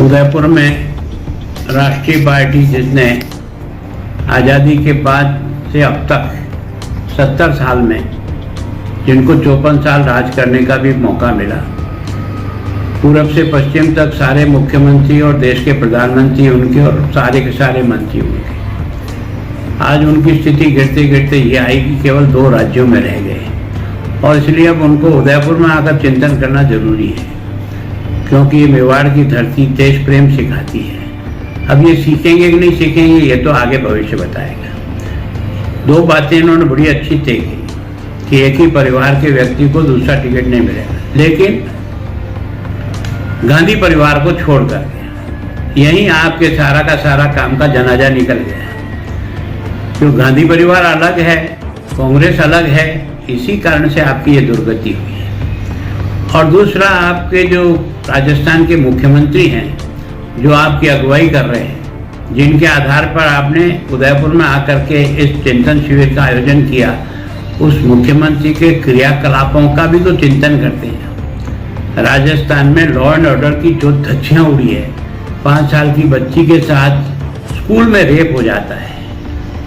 उदयपुर में राष्ट्रीय पार्टी जिसने आज़ादी के बाद से अब तक 70 साल में जिनको 54 साल राज करने का भी मौका मिला, पूरब से पश्चिम तक सारे मुख्यमंत्री और देश के प्रधानमंत्री उनके और सारे के सारे मंत्री उनके, आज उनकी स्थिति गिरते गिरते ये आई कि केवल 2 राज्यों में रह गए। और इसलिए अब उनको उदयपुर में आकर चिंतन करना जरूरी है, क्योंकि ये मेवाड़ की धरती देश प्रेम सिखाती है। अब ये सीखेंगे कि नहीं सीखेंगे ये तो आगे भविष्य बताएगा। 2 बातें इन्होंने बड़ी अच्छी तय की कि एक ही परिवार के व्यक्ति को दूसरा टिकट नहीं मिलेगा, लेकिन गांधी परिवार को छोड़ कर यहीं आपके सारा का सारा काम का जनाजा निकल गया। क्यों गांधी परिवार अलग है, कांग्रेस अलग है, इसी कारण से आपकी ये दुर्गति हुई है। और दूसरा, आपके जो राजस्थान के मुख्यमंत्री हैं जो आपकी अगुवाई कर रहे हैं, जिनके आधार पर आपने उदयपुर में आकर के इस चिंतन शिविर का आयोजन किया, उस मुख्यमंत्री के क्रियाकलापों का भी तो चिंतन करते हैं। राजस्थान में लॉ एंड ऑर्डर की जो धज्जियां उड़ी है, 5 साल की बच्ची के साथ स्कूल में रेप हो जाता है,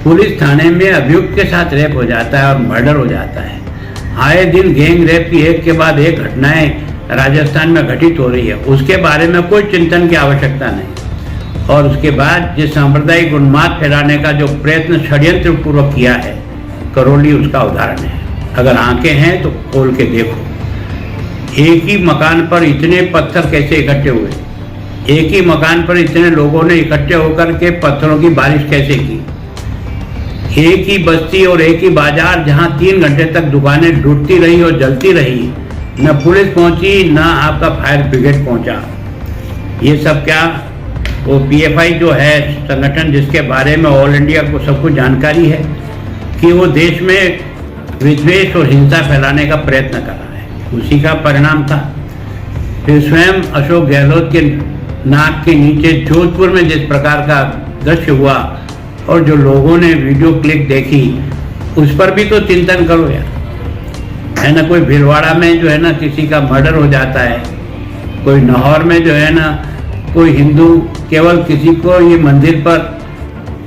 पुलिस थाने में अभियुक्त के साथ रेप हो जाता है और मर्डर हो जाता है। आए दिन गैंग रेप की एक के बाद एक घटनाएं राजस्थान में घटित हो रही है, उसके बारे में कोई चिंतन की आवश्यकता नहीं। और उसके बाद जिस सांप्रदायिक उन्माद फैलाने का जो प्रयत्न षड्यंत्र पूर्वक किया है, करौली उसका उदाहरण है। अगर आंखें हैं तो खोल के देखो, एक ही मकान पर इतने पत्थर कैसे इकट्ठे हुए, एक ही मकान पर इतने लोगों ने इकट्ठे होकर के पत्थरों की बारिश कैसे की। एक ही बस्ती और एक ही बाजार जहां 3 घंटे तक दुकानें लूटती रही और जलती रही, न पुलिस पहुंची न आपका फायर ब्रिगेड पहुंचा। ये सब क्या, वो पीएफआई जो है संगठन जिसके बारे में ऑल इंडिया को सबको जानकारी है कि वो देश में विद्वेष और हिंसा फैलाने का प्रयत्न कर रहा है, उसी का परिणाम था। फिर स्वयं अशोक गहलोत के नाक के नीचे जोधपुर में जिस प्रकार का दृश्य हुआ और जो लोगों ने वीडियो क्लिप देखी, उस पर भी तो चिंतन करो यार, है ना। कोई भीलवाड़ा में जो है ना किसी का मर्डर हो जाता है, कोई नाहौर में जो है ना कोई हिंदू केवल किसी को ये मंदिर पर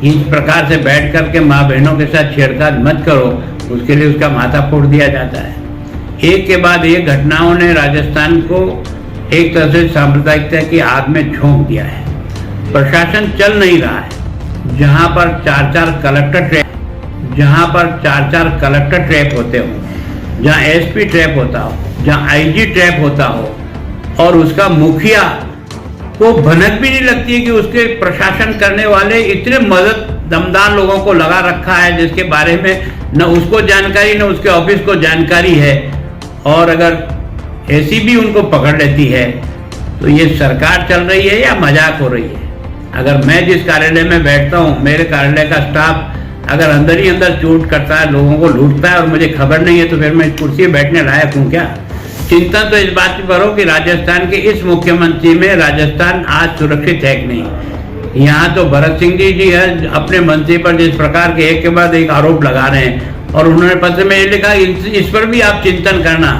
इस प्रकार से बैठ करके माँ बहनों के साथ छेड़छाड़ मत करो, उसके लिए उसका माथा फोड़ दिया जाता है। एक के बाद एक घटनाओं ने राजस्थान को एक तरह से सांप्रदायिकता की आग में झोंक दिया है। प्रशासन चल नहीं रहा है। जहां पर 4-4 कलेक्टर ट्रैप होते हो, जहां एसपी ट्रैप होता हो, जहां आईजी ट्रैप होता हो, और उसका मुखिया को भनक भी नहीं लगती है कि उसके प्रशासन करने वाले इतने दमदार लोगों को लगा रखा है जिसके बारे में न उसको जानकारी न उसके ऑफिस को जानकारी है। और अगर एसीबी उनको पकड़ लेती है तो ये सरकार चल रही है या मजाक हो रही है। अगर मैं जिस कार्यालय में बैठता हूँ, मेरे कार्यालय का स्टाफ अगर अंदर ही अंदर चोट करता है, लोगों को लूटता है और मुझे खबर नहीं है, तो फिर मैं इस कुर्सी में बैठने लायक हूँ क्या। चिंता तो इस बात पर हो कि राजस्थान के इस मुख्यमंत्री में राजस्थान आज सुरक्षित है कि नहीं। यहाँ तो भरत सिंह जी है अपने मंत्री पर जिस प्रकार के एक के बाद एक आरोप लगा रहे हैं, और उन्होंने पत्र में ये लिखा इस पर भी आप चिंतन करना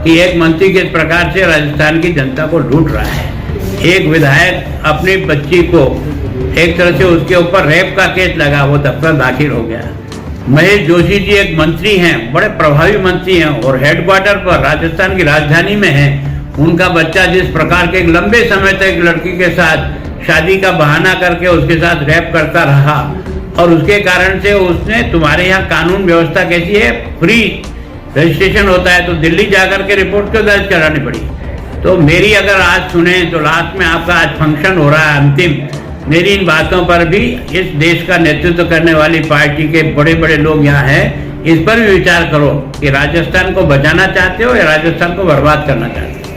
कि एक मंत्री किस प्रकार से राजस्थान की जनता को लूट रहा है। एक विधायक अपनी बच्ची को एक तरह से उसके ऊपर रेप का केस लगा, वो दफ्तर दाखिल हो गया। महेश जोशी जी एक मंत्री हैं, बड़े प्रभावी मंत्री हैं और हेडक्वार्टर पर राजस्थान की राजधानी में हैं। उनका बच्चा जिस प्रकार के एक लंबे समय तक एक लड़की के साथ शादी का बहाना करके उसके साथ रेप करता रहा, और उसके कारण से उसने, तुम्हारे यहाँ कानून व्यवस्था कैसी है, फ्री रजिस्ट्रेशन होता है, तो दिल्ली जाकर के रिपोर्ट क्यों दर्ज करानी पड़ी। तो मेरी अगर आज सुने तो लास्ट में आपका आज फंक्शन हो रहा है अंतिम, मेरी इन बातों पर भी इस देश का नेतृत्व करने वाली पार्टी के बड़े बड़े लोग यहाँ हैं, इस पर भी विचार करो कि राजस्थान को बचाना चाहते हो या राजस्थान को बर्बाद करना चाहते हो।